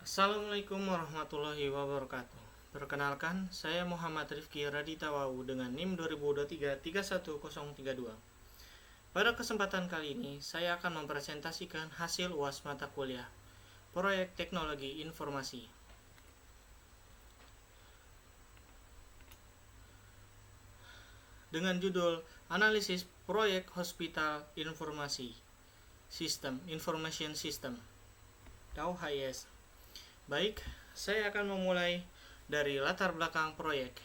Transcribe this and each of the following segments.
Assalamualaikum warahmatullahi wabarakatuh. Perkenalkan, saya Muhammad Rifki Raditawau dengan NIM 2023-31032. Pada kesempatan kali ini, saya akan mempresentasikan hasil UAS mata kuliah Proyek Teknologi Informasi. Dengan judul Analisis Proyek Hospital Informasi Sistem Information System atau HIS. Baik, saya akan memulai dari latar belakang proyek.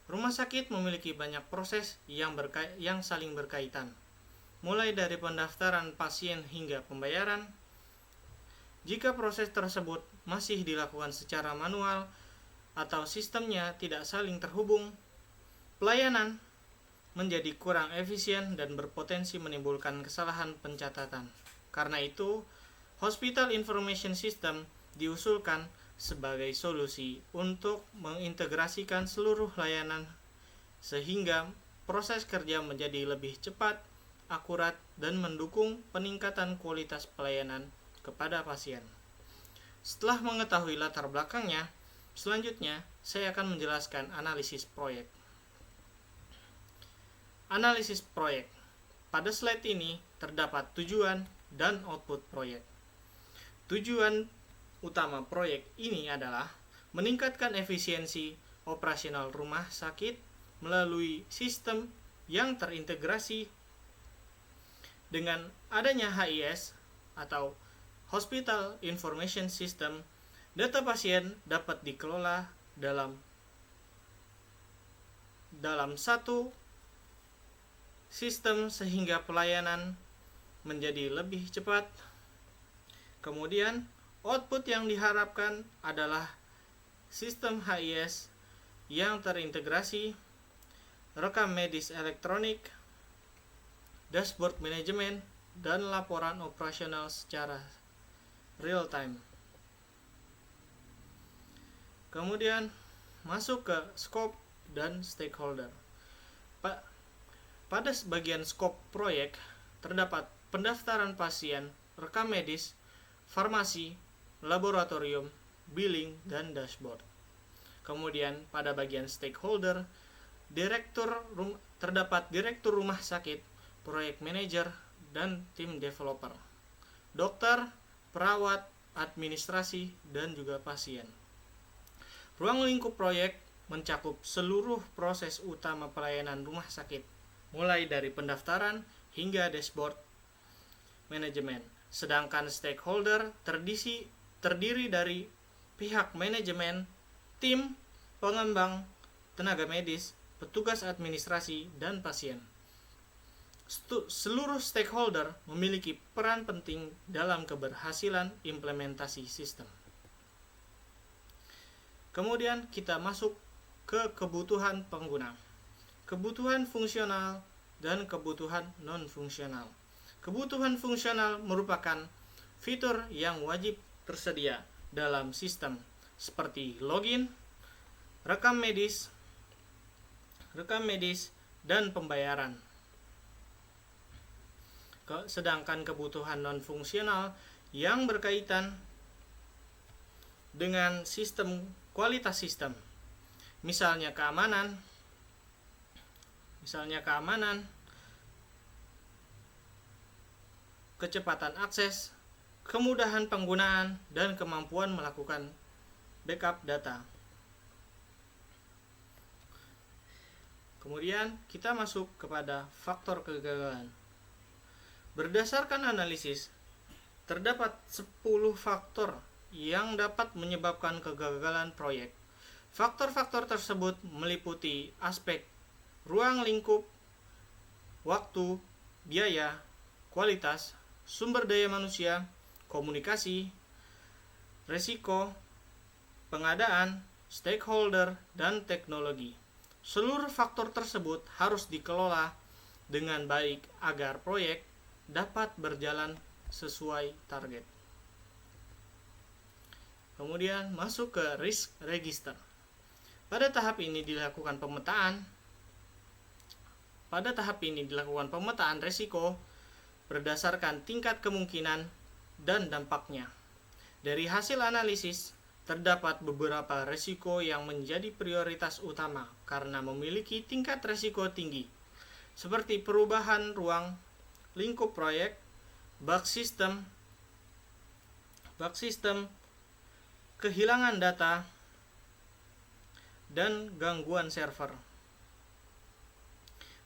Rumah sakit memiliki banyak proses yang saling berkaitan, mulai dari pendaftaran pasien hingga pembayaran. Jika proses tersebut masih dilakukan secara manual atau sistemnya tidak saling terhubung, pelayanan menjadi kurang efisien dan berpotensi menimbulkan kesalahan pencatatan. Karena itu, Hospital Information System diusulkan sebagai solusi untuk mengintegrasikan seluruh layanan sehingga proses kerja menjadi lebih cepat, akurat, dan mendukung peningkatan kualitas pelayanan kepada pasien. Setelah mengetahui latar belakangnya, selanjutnya saya akan menjelaskan analisis proyek. Analisis proyek. Pada slide ini terdapat tujuan dan output proyek. Tujuan utama proyek ini adalah meningkatkan efisiensi operasional rumah sakit melalui sistem yang terintegrasi. Dengan adanya HIS atau Hospital Information System, data pasien dapat dikelola dalam satu sistem sehingga pelayanan menjadi lebih cepat. Kemudian, output yang diharapkan adalah sistem HIS yang terintegrasi, rekam medis elektronik, dashboard manajemen, dan laporan operasional secara real time. Kemudian, masuk ke scope dan stakeholder. Pada bagian scope proyek, terdapat pendaftaran pasien, rekam medis, farmasi, laboratorium, billing, dan dashboard. Kemudian pada bagian stakeholder, terdapat direktur rumah sakit, proyek manager, dan tim developer, dokter, perawat, administrasi, dan juga pasien. Ruang lingkup proyek mencakup seluruh proses utama pelayanan rumah sakit, mulai dari pendaftaran hingga dashboard manajemen. Sedangkan stakeholder terdiri dari pihak manajemen, tim, pengembang, tenaga medis, petugas administrasi, dan pasien. Seluruh stakeholder memiliki peran penting dalam keberhasilan implementasi sistem. Kemudian kita masuk ke kebutuhan pengguna. Kebutuhan fungsional dan kebutuhan non-fungsional. Kebutuhan fungsional merupakan fitur yang wajib tersedia dalam sistem seperti login, rekam medis, dan pembayaran. Sedangkan kebutuhan non-fungsional yang berkaitan dengan kualitas sistem, misalnya keamanan, kecepatan akses, kemudahan penggunaan, dan kemampuan melakukan backup data. Kemudian kita masuk kepada faktor kegagalan. Berdasarkan analisis, terdapat 10 faktor yang dapat menyebabkan kegagalan proyek. Faktor-faktor tersebut meliputi aspek ruang lingkup, waktu, biaya, kualitas, sumber daya manusia, komunikasi, resiko, pengadaan, stakeholder, dan teknologi. Seluruh faktor tersebut harus dikelola dengan baik agar proyek dapat berjalan sesuai target. Kemudian masuk ke risk register. Pada tahap ini dilakukan pemetaan risiko berdasarkan tingkat kemungkinan dan dampaknya. Dari hasil analisis, terdapat beberapa risiko yang menjadi prioritas utama karena memiliki tingkat risiko tinggi, seperti perubahan ruang lingkup proyek, bug system, kehilangan data, dan gangguan server.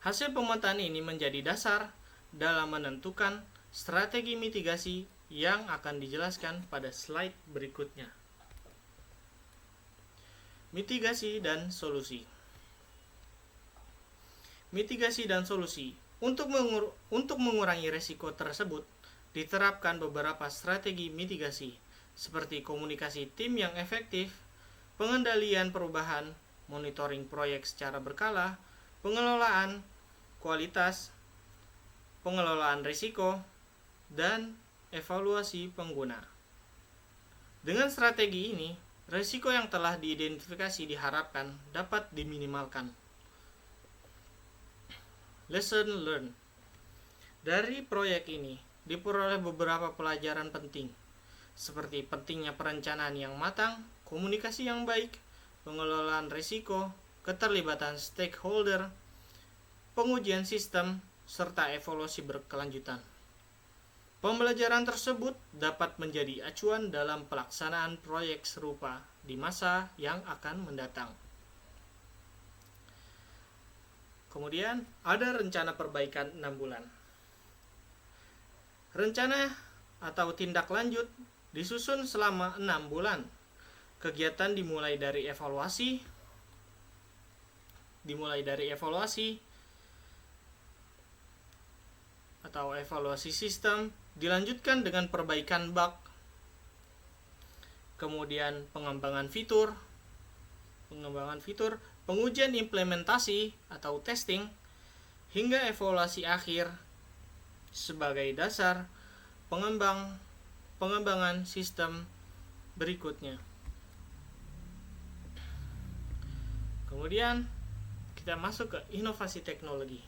Hasil pemetaan ini menjadi dasar dalam menentukan strategi mitigasi yang akan dijelaskan pada slide berikutnya. Mitigasi dan solusi. Mitigasi dan solusi. Untuk mengurangi risiko tersebut, diterapkan beberapa strategi mitigasi, seperti komunikasi tim yang efektif, pengendalian perubahan, monitoring proyek secara berkala, pengelolaan kualitas, pengelolaan risiko, dan evaluasi pengguna. Dengan strategi ini, risiko yang telah diidentifikasi diharapkan dapat diminimalkan. Lesson learned. Dari proyek ini diperoleh beberapa pelajaran penting, seperti pentingnya perencanaan yang matang, komunikasi yang baik, pengelolaan risiko, keterlibatan stakeholder, pengujian sistem, serta evaluasi berkelanjutan. Pembelajaran tersebut dapat menjadi acuan dalam pelaksanaan proyek serupa di masa yang akan mendatang. Kemudian, ada rencana perbaikan 6 bulan. Rencana atau tindak lanjut disusun selama 6 bulan. Kegiatan dimulai dari evaluasi atau evaluasi sistem, dilanjutkan dengan perbaikan bug, kemudian pengembangan fitur, pengujian implementasi atau testing, hingga evaluasi akhir sebagai dasar pengembangan sistem berikutnya. Kemudian kita masuk ke inovasi teknologi.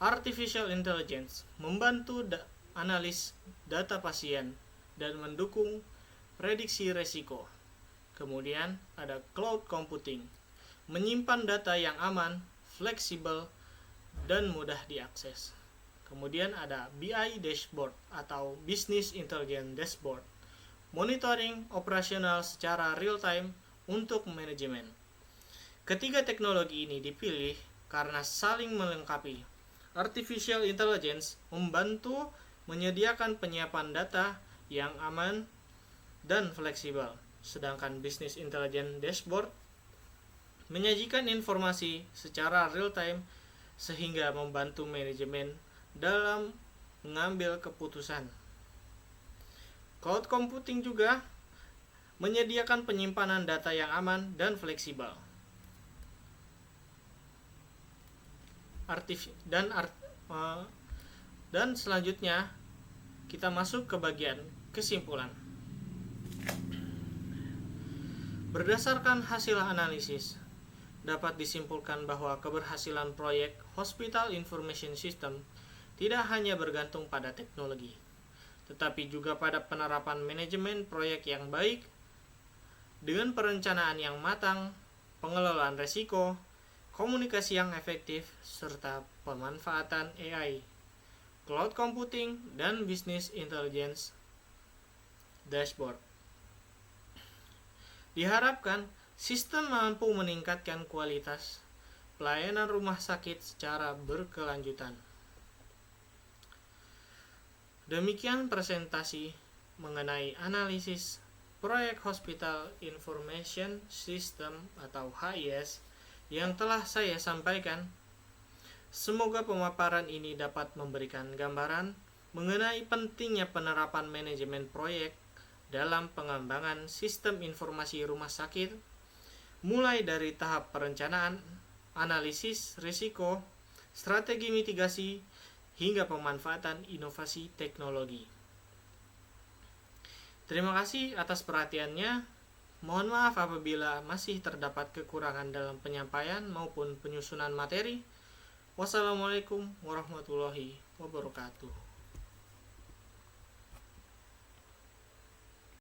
Artificial Intelligence membantu analis data pasien dan mendukung prediksi risiko. Kemudian ada cloud computing, menyimpan data yang aman, fleksibel, dan mudah diakses. Kemudian ada BI dashboard atau Business Intelligence Dashboard, monitoring operasional secara real time untuk manajemen. Ketiga teknologi ini dipilih karena saling melengkapi. Artificial Intelligence membantu menyediakan penyiapan data yang aman dan fleksibel, sedangkan Business Intelligence Dashboard menyajikan informasi secara real time sehingga membantu manajemen dalam mengambil keputusan. Cloud computing juga menyediakan penyimpanan data yang aman dan fleksibel. Dan selanjutnya kita masuk ke bagian kesimpulan. Berdasarkan hasil analisis, dapat disimpulkan bahwa keberhasilan proyek Hospital Information System tidak hanya bergantung pada teknologi, tetapi juga pada penerapan manajemen proyek yang baik, dengan perencanaan yang matang, pengelolaan risiko, komunikasi yang efektif, serta pemanfaatan AI, cloud computing, dan business intelligence dashboard. Diharapkan sistem mampu meningkatkan kualitas pelayanan rumah sakit secara berkelanjutan. Demikian presentasi mengenai analisis proyek Hospital Information System atau HIS yang telah saya sampaikan. Semoga pemaparan ini dapat memberikan gambaran mengenai pentingnya penerapan manajemen proyek dalam pengembangan sistem informasi rumah sakit, mulai dari tahap perencanaan, analisis risiko, strategi mitigasi, hingga pemanfaatan inovasi teknologi. Terima kasih atas perhatiannya. Mohon maaf apabila masih terdapat kekurangan dalam penyampaian maupun penyusunan materi. Wassalamualaikum warahmatullahi wabarakatuh.